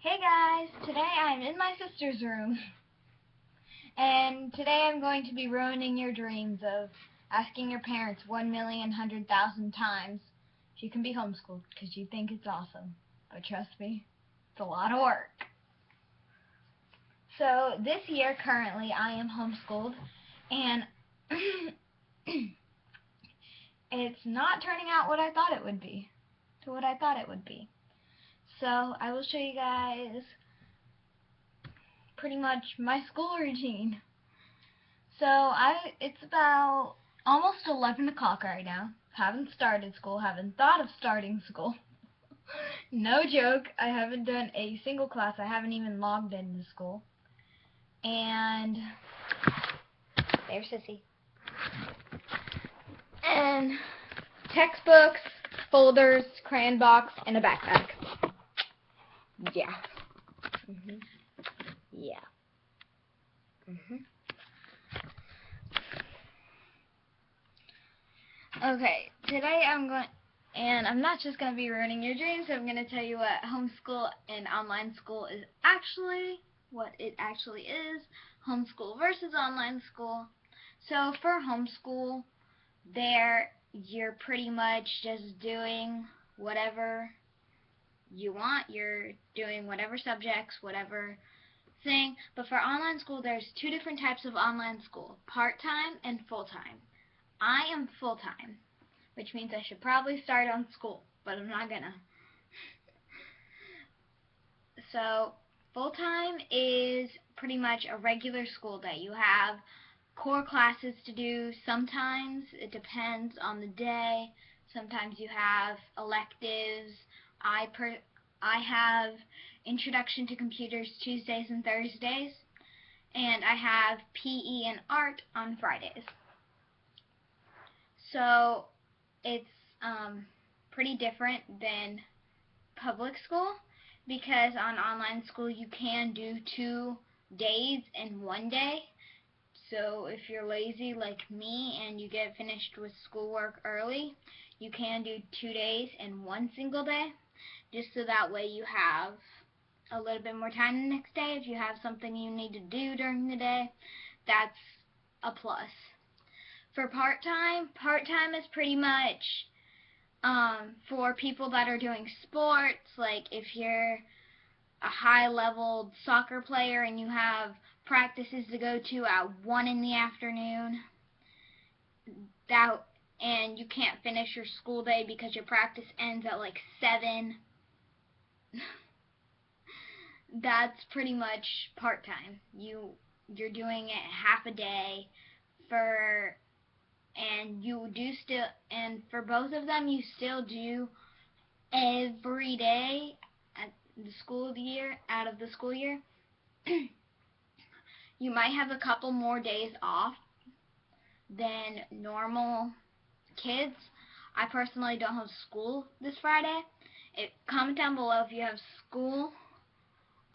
Hey guys, today I'm in my sister's room, and today I'm going to be ruining your dreams of asking your parents 1,100,000 times if you can be homeschooled because you think it's awesome. But trust me, it's a lot of work. So this year, currently, I am homeschooled, and it's not turning out what I thought it would be, So I will show you guys pretty much my school routine. So it's about almost 11 o'clock right now. Haven't started school, haven't thought of starting school. No joke, I haven't done a single class. I haven't even logged into school. And there's Sissy. And textbooks, folders, crayon box, and a backpack. Yeah. Yeah. Okay, today I'm not just going to be ruining your dreams, I'm going to tell you what homeschool and online school is actually, what it actually is, homeschool versus online school. So for homeschool, you're pretty much just doing whatever you want, you're doing whatever subjects, whatever thing. But for online school, there's two different types of online school, part-time and full-time. I am full-time, which means I should probably start on school, but I'm not gonna. So full-time is pretty much a regular school day. You have core classes to do. Sometimes it depends on the day. Sometimes you have electives. I have Introduction to Computers Tuesdays and Thursdays, and I have PE and Art on Fridays. So it's pretty different than public school, because on online school you can do 2 days in one day. So if you're lazy like me and you get finished with schoolwork early, you can do 2 days in one single day, just so that way you have a little bit more time the next day. If you have something you need to do during the day, that's a plus. For part-time is pretty much for people that are doing sports, like if you're a high-level soccer player and you have practices to go to at 1 in the afternoon, and you can't finish your school day because your practice ends at like 7, that's pretty much part-time. You're doing it half a day and for both of them you still do every day at the school year out of the school year. You might have a couple more days off than normal kids. I personally don't have school this Friday. Comment down below if you have school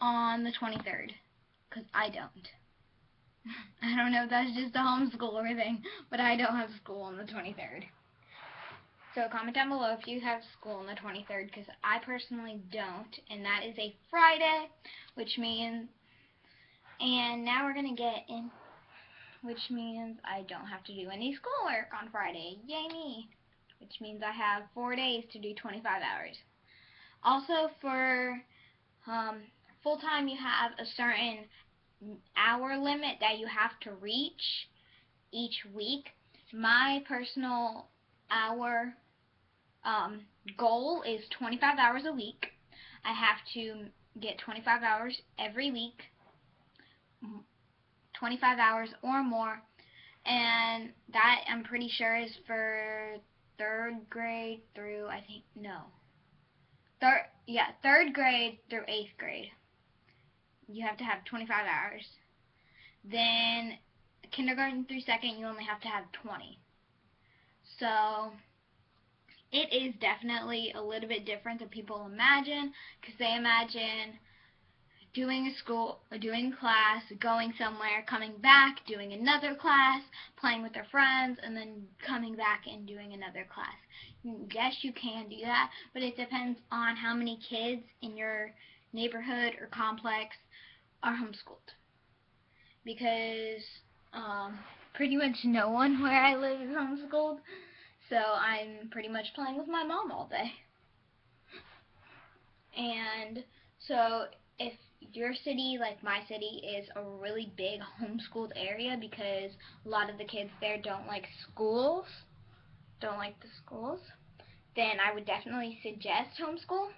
on the 23rd, because I don't. I don't know if that's just a homeschooler thing, but I don't have school on the 23rd. So comment down below if you have school on the 23rd, because I personally don't, and that is a Friday, and now we're going to get in, which means I don't have to do any schoolwork on Friday. Yay me! Which means I have 4 days to do 25 hours. Also, for full-time, you have a certain hour limit that you have to reach each week. My personal hour goal is 25 hours a week. I have to get 25 hours every week, 25 hours or more, and that I'm pretty sure is for third grade through third grade through 8th grade. You have to have 25 hours. Then kindergarten through 2nd, you only have to have 20. So it is definitely a little bit different than people imagine, because they imagine doing class, going somewhere, coming back, doing another class, playing with their friends, and then coming back and doing another class. Yes, you can do that, but it depends on how many kids in your neighborhood or complex are homeschooled, because pretty much no one where I live is homeschooled, so I'm pretty much playing with my mom all day. And so if your city, like my city, is a really big homeschooled area because a lot of the kids there don't like the schools, then I would definitely suggest homeschool,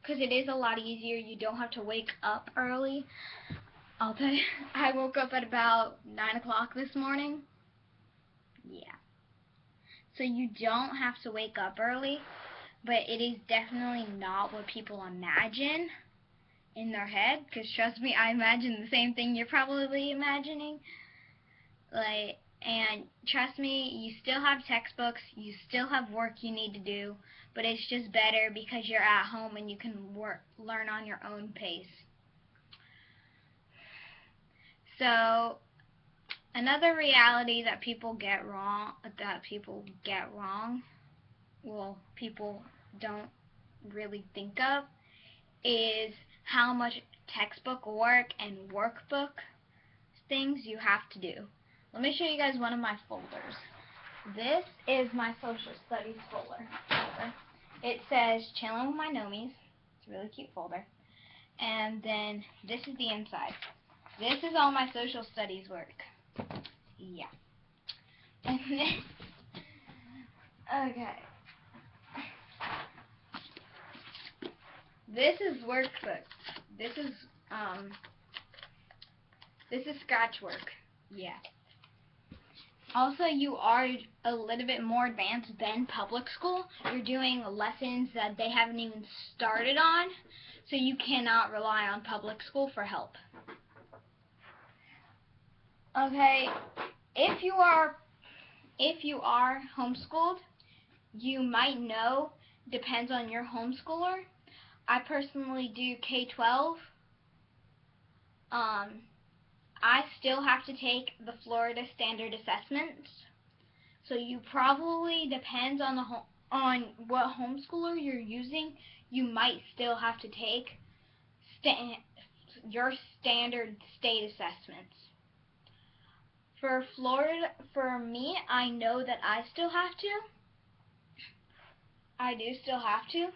because it is a lot easier. You don't have to wake up early. I'll tell you, I woke up at about 9 o'clock this morning. Yeah. So you don't have to wake up early, but it is definitely not what people imagine in their head, because trust me, I imagine the same thing you're probably imagining. And trust me, you still have textbooks, you still have work you need to do, but it's just better because you're at home and you can learn on your own pace. So another reality that people people don't really think of, is how much textbook work and workbook things you have to do. Let me show you guys one of my folders. This is my social studies folder. It says Chillin' with My Nomies. It's a really cute folder. And then this is the inside. This is all my social studies work. Yeah. And then, okay. This is workbook. This is scratch work. Yeah. Also, you are a little bit more advanced than public school. You're doing lessons that they haven't even started on, so you cannot rely on public school for help. Okay, if you are homeschooled, you might know, depends on your homeschooler. I personally do K-12. I still have to take the Florida Standard Assessments, so you probably, depends on on what homeschooler you're using, you might still have to take your standard state assessments. For Florida, for me, I know that I still have to. I do still have to.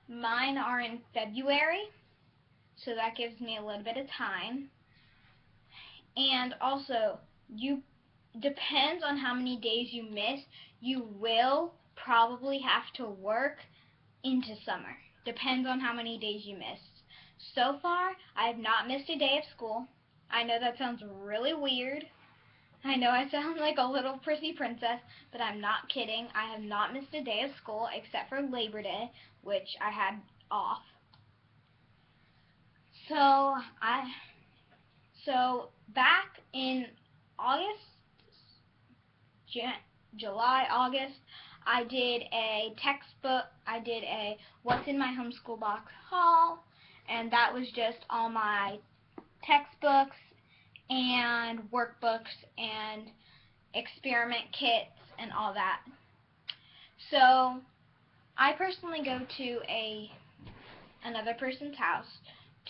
Mine are in February, so that gives me a little bit of time. And also, depends on how many days you miss, you will probably have to work into summer. Depends on how many days you miss. So far, I have not missed a day of school. I know that sounds really weird. I know I sound like a little prissy princess, but I'm not kidding. I have not missed a day of school except for Labor Day, which I had off. So back in August, July, August, I did a What's in My Homeschool Box haul, and that was just all my textbooks and workbooks and experiment kits and all that. So I personally go to another person's house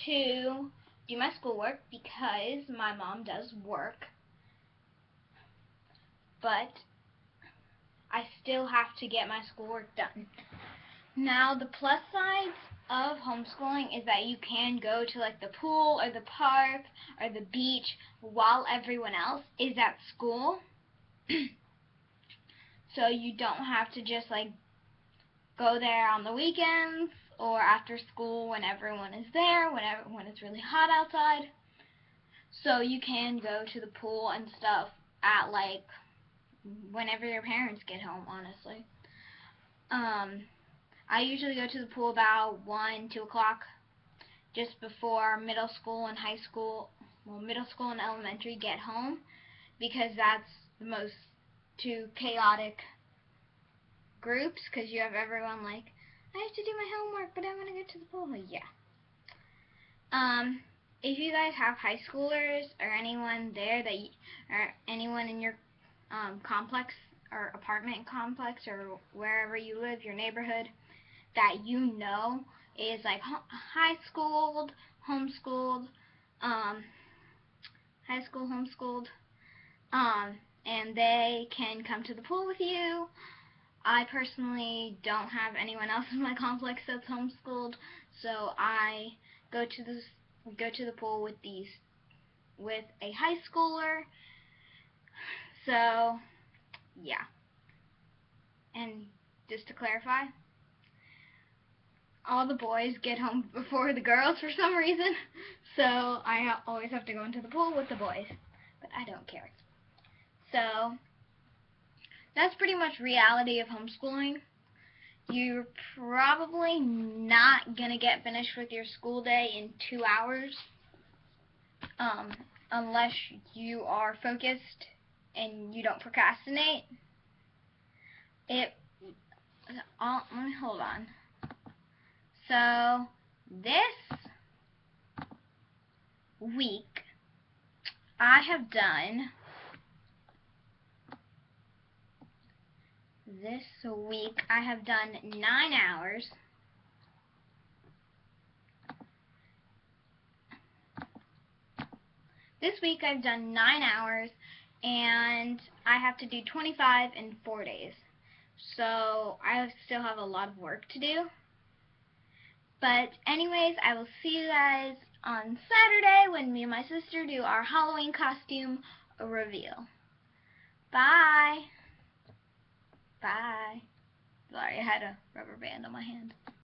to do my schoolwork because my mom does work, but I still have to get my schoolwork done. Now, the plus sides of homeschooling is that you can go to like the pool or the park or the beach while everyone else is at school. So you don't have to just like go there on the weekends or after school when everyone is there, when it's really hot outside. So you can go to the pool and stuff at like whenever your parents get home, honestly. I usually go to the pool about 1, 2 o'clock, just before middle school and elementary get home, because that's the most two chaotic groups, because you have everyone like, I have to do my homework, but I want to go to the pool. Yeah. If you guys have high schoolers or anyone there or anyone in your complex or apartment complex or wherever you live, your neighborhood, that you know is like high schooled, homeschooled, um, high school homeschooled, and they can come to the pool with you. I personally don't have anyone else in my complex that's homeschooled, so I go to the pool with a high schooler. So yeah, and just to clarify, all the boys get home before the girls for some reason, so I always have to go into the pool with the boys, but I don't care. So that's pretty much reality of homeschooling. You're probably not going to get finished with your school day in 2 hours, um, unless you are focused and you don't procrastinate. Let me hold on. So this week I have done 9 hours. This week I've done 9 hours, and I have to do 25 in 4 days. So I still have a lot of work to do. But anyways, I will see you guys on Saturday when me and my sister do our Halloween costume reveal. Bye. Bye. Sorry, I had a rubber band on my hand.